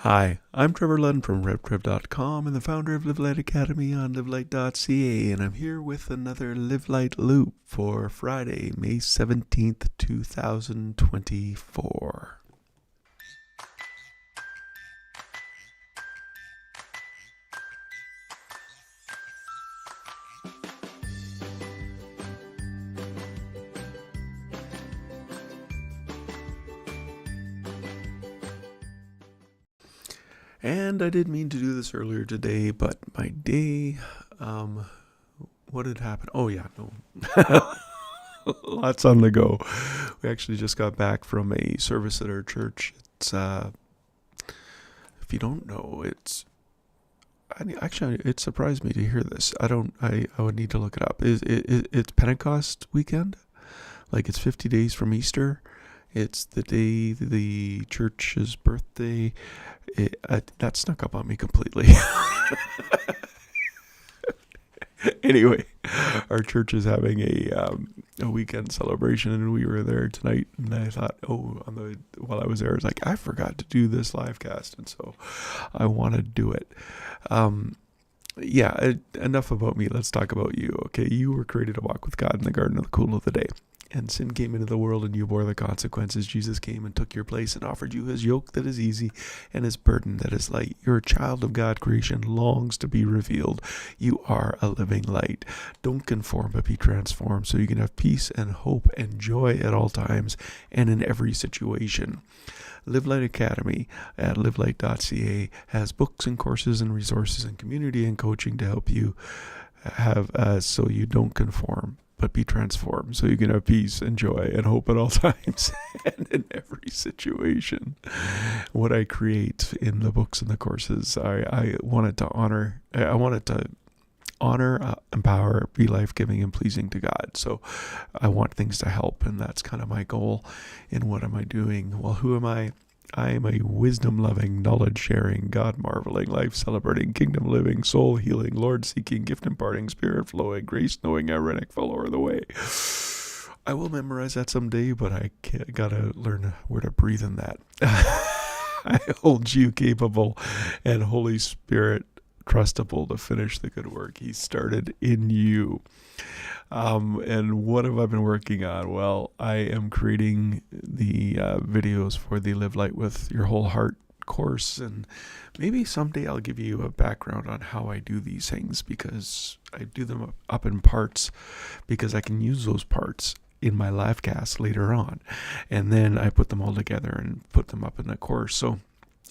Hi, I'm Trevor Lund from RevTrev.com and the founder of Live Light Academy on LiveLight.ca, and I'm here with another Live Light Loop for Friday, May 17th, 2024. And I did mean to do this earlier today, but my day, what had happened? Oh yeah, no. Lots on the go. We actually just got back from a service at our church. It's, if you don't know, actually, it surprised me to hear this. I would need to look it up. It's Pentecost weekend? Like it's 50 days from Easter. It's the day the church's birthday. That snuck up on me completely. Anyway, our church is having a weekend celebration, and we were there tonight. And I thought, while I was there, I was like, I forgot to do this live cast, and so I want to do it. Enough about me. Let's talk about you. Okay, you were created to walk with God in the garden of the cool of the day. And sin came into the world and you bore the consequences. Jesus came and took your place and offered you his yoke that is easy and his burden that is light. You're a child of God. Creation longs to be revealed. You are a living light. Don't conform, but be transformed so you can have peace and hope and joy at all times and in every situation. Live Light Academy at livelight.ca has books and courses and resources and community and coaching to help you have so you don't conform, but be transformed so you can have peace and joy and hope at all times and in every situation. What I create in the books and the courses, I wanted to honor, empower, be life-giving and pleasing to God. So I want things to help, and that's kind of my goal. And what am I doing? Well, who am I? I am a wisdom-loving, knowledge-sharing, God-marveling, life-celebrating, kingdom-living, soul-healing, Lord-seeking, gift-imparting, spirit-flowing, grace-knowing, ironic follower of the way. I will memorize that someday, but I gotta learn where to breathe in that. I hold you capable and Holy Spirit trustable to finish the good work he started in you. And what have I been working on? Well, I am creating the videos for the Live Light with Your Whole Heart course, and maybe someday I'll give you a background on how I do these things, because I do them up in parts because I can use those parts in my live cast later on, and then I put them all together and put them up in the course. So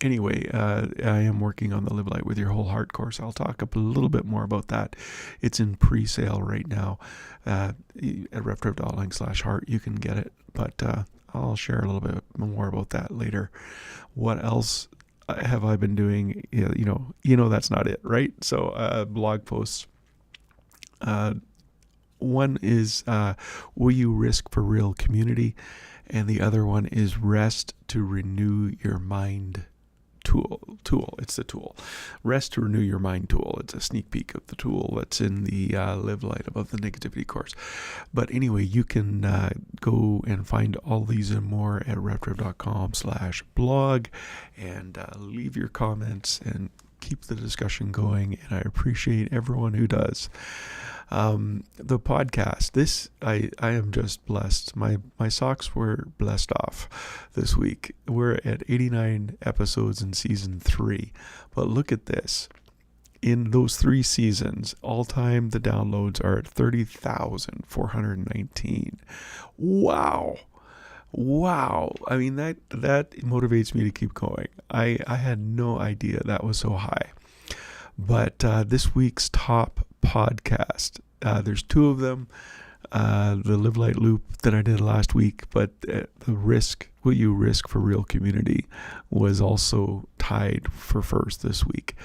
anyway, I am working on the Live Light with Your Whole Heart course. I'll talk a little bit more about that. It's in pre-sale right now at RevTrev.link/heart. You can get it, but I'll share a little bit more about that later. What else have I been doing? You know that's not it, right? So blog posts. One is Will You Risk for Real Community? And the other one is Rest to Renew Your Mind tool. It's the tool. Rest to Renew Your Mind tool. It's a sneak peek of the tool that's in the Live Light Above the Negativity course. But anyway, you can go and find all these and more at RevTrev.com/blog, and leave your comments and keep the discussion going. And I appreciate everyone who does. The podcast, I am just blessed. My socks were blessed off this week. We're at 89 episodes in season 3, but look at this. In those 3 seasons, all time the downloads are at 30,419. Wow. I mean, that motivates me to keep going. I had no idea that was so high. But this week's top podcast, there's 2 of them. The Live Light Loop that I did last week, but Will You Risk for Real Community was also tied for first this week.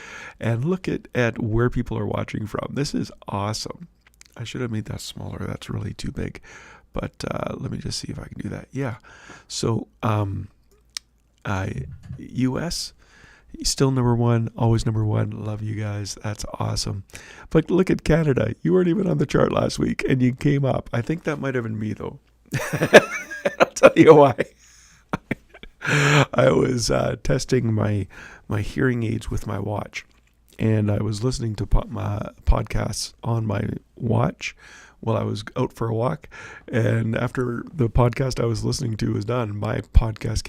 And look at where people are watching from. This is awesome. I should have made that smaller. That's really too big. But let me just see if I can do that. Yeah. So US, still number 1, always number 1. Love you guys. That's awesome. But look at Canada. You weren't even on the chart last week, and you came up. I think that might have been me, though. I'll tell you why. I was testing my hearing aids with my watch, and I was listening to my podcasts on my watch while I was out for a walk. And after the podcast I was listening to was done, my podcast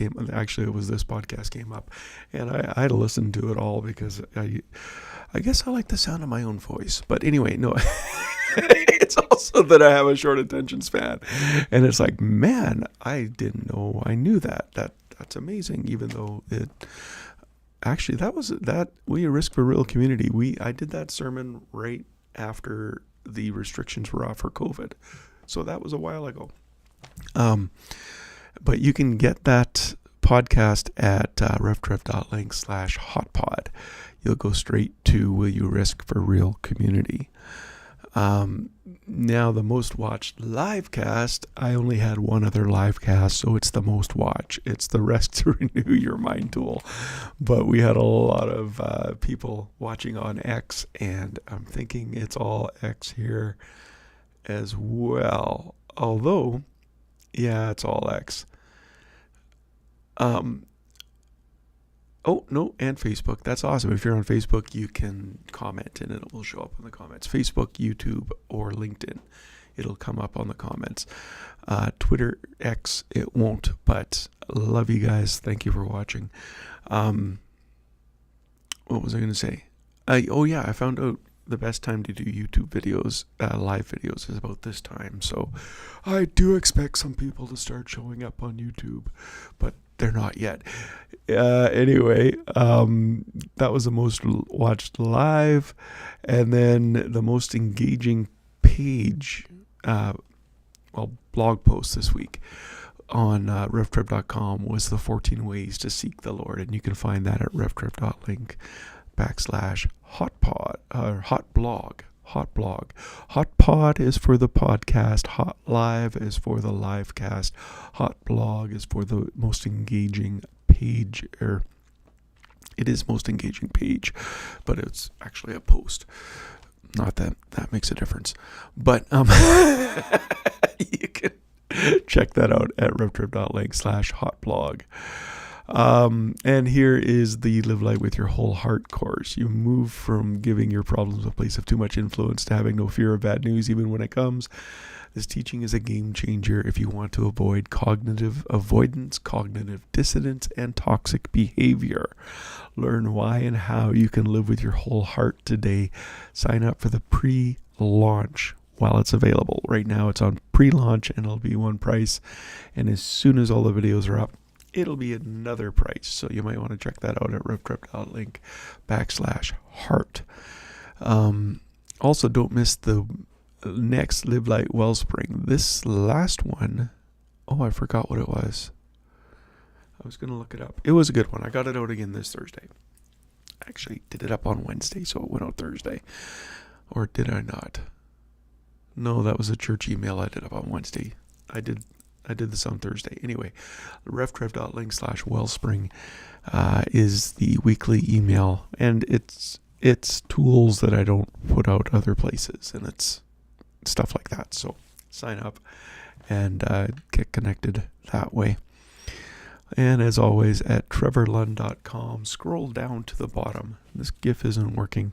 it was this podcast came up, and I had to listen to it all because I guess I like the sound of my own voice. But anyway, no. It's also that I have a short attention span, and it's like, man, I didn't know I knew that. That's amazing. Even though it actually we Risk for Real community. I did that sermon right after the restrictions were off for COVID, so that was a while ago. But you can get that podcast at revtrev.link/hotpod. You'll go straight to Will You Risk for Real community. Now the most watched live cast, I only had one other live cast, so it's the most watched. It's the Rest to Renew Your Mind tool. But we had a lot of people watching on X, and I'm thinking it's all X here as well. Although, yeah, it's all X. Oh, no, and Facebook. That's awesome. If you're on Facebook, you can comment and it will show up in the comments. Facebook, YouTube, or LinkedIn. It'll come up on the comments. Twitter, X, it won't, but love you guys. Thank you for watching. What was I going to say? I found out the best time to do YouTube videos, live videos, is about this time. So I do expect some people to start showing up on YouTube, but they're not yet. Anyway, that was the most watched live, and then the most engaging page, blog post this week on revtrev.com was the 14 ways to seek the Lord, and you can find that at revtrev.link/hotpod or hotblog. Hotpod is for the podcast. Hot Live is for the live cast. Hot blog is for the most engaging page, or it is most engaging page, but it's actually a post. Not that makes a difference, but you can check that out at revtrev.link/hotblog. And here is the Live Light with Your Whole Heart course. You move from giving your problems a place of too much influence to having no fear of bad news even when it comes. This teaching is a game changer if you want to avoid cognitive avoidance, cognitive dissonance, and toxic behavior. Learn why and how you can live with your whole heart today. Sign up for the pre-launch while it's available. Right now it's on pre-launch and it'll be one price. And as soon as all the videos are up, it'll be another price. So you might want to check that out at revtrev.link/heart. Also, don't miss the next Live Light Wellspring. This last one, I forgot what it was. I was going to look it up. It was a good one. I got it out again this Thursday. Actually, did it up on Wednesday, so it went out Thursday. Or did I not? No, that was a church email I did up on Wednesday. I did this on Thursday. Anyway, revtrev.link/wellspring is the weekly email, and it's tools that I don't put out other places, and it's stuff like that. So sign up and get connected that way. And as always, at trevorlund.com, scroll down to the bottom. This GIF isn't working.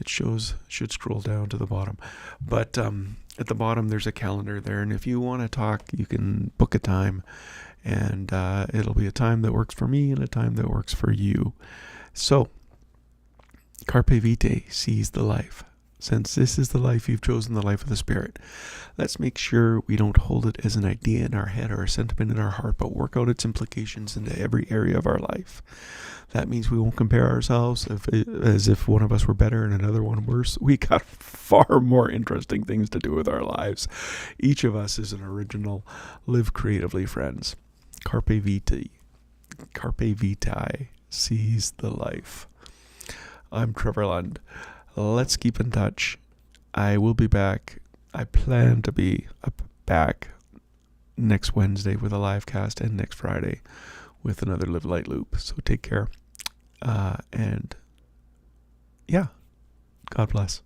It should scroll down to the bottom. But at the bottom, there's a calendar there. And if you want to talk, you can book a time. And it'll be a time that works for me and a time that works for you. So, Carpe Vitae, seize the life. Since this is the life you've chosen, the life of the Spirit, let's make sure we don't hold it as an idea in our head or a sentiment in our heart, but work out its implications into every area of our life. That means we won't compare ourselves as if one of us were better and another one worse. We got far more interesting things to do with our lives. Each of us is an original. Live creatively, friends. Carpe Vitae. Carpe Vitae. Seize the life. I'm Trevor Lund. Let's keep in touch. I will be back. I plan to be back next Wednesday with a live cast and next Friday with another Live Light Loop. So take care. And yeah, God bless.